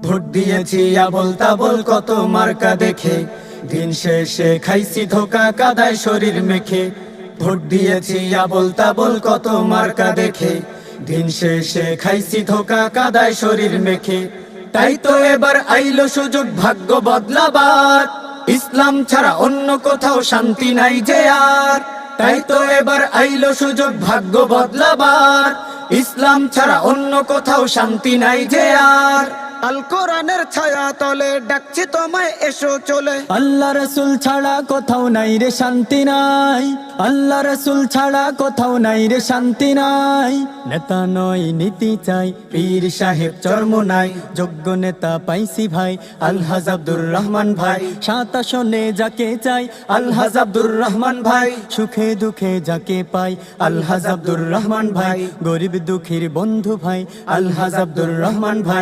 Vote দিয়েছি আবোল তাবোল কত মার্কা দেখে, দিন শেষে খাইছি ধোকা কাদায় শরীর মেখে। ভোট দিয়েছি আবোল তাবোল কত মার্কা দেখে, দিন শেষে খাইছি ধোকা কাদায় শরীর মেখে। তাই তো এবার আইলো সুযোগ ভাগ্য বদলাবার, ইসলাম ছাড়া অন্য কোথাও শান্তি নাই যে আর। তাই তো এবার আইলো সুযোগ ভাগ্য বদলাবার, ইসলাম ছাড়া অন্য কোথাও শান্তি নাই যে আর। আল কোরআনের ছায়া তলে ডাকছি তোমায় এসো চলে, আল্লাহ রাসূল ছাড়া কোথাও নাই রে শান্তি নাই, আল্লাহ রাসূল ছাড়া কোথাও নাই রে শান্তি নাই। নেতা নয় নীতি চাই, পীর সাহেব চর্ম নাই, যোগ্য নেতা পাইছি ভাই আলহাজ আব্দুর রহমান ভাই। 7 আসনে যাকে চাই আলহাজ আব্দুর রহমান ভাই। সুখে দুঃখে যাকে পাই আলহাজ আব্দুর রহমান ভাই। গরিব দুঃখীর বন্ধু ভাই আলহাজ আব্দুর রহমান ভাই।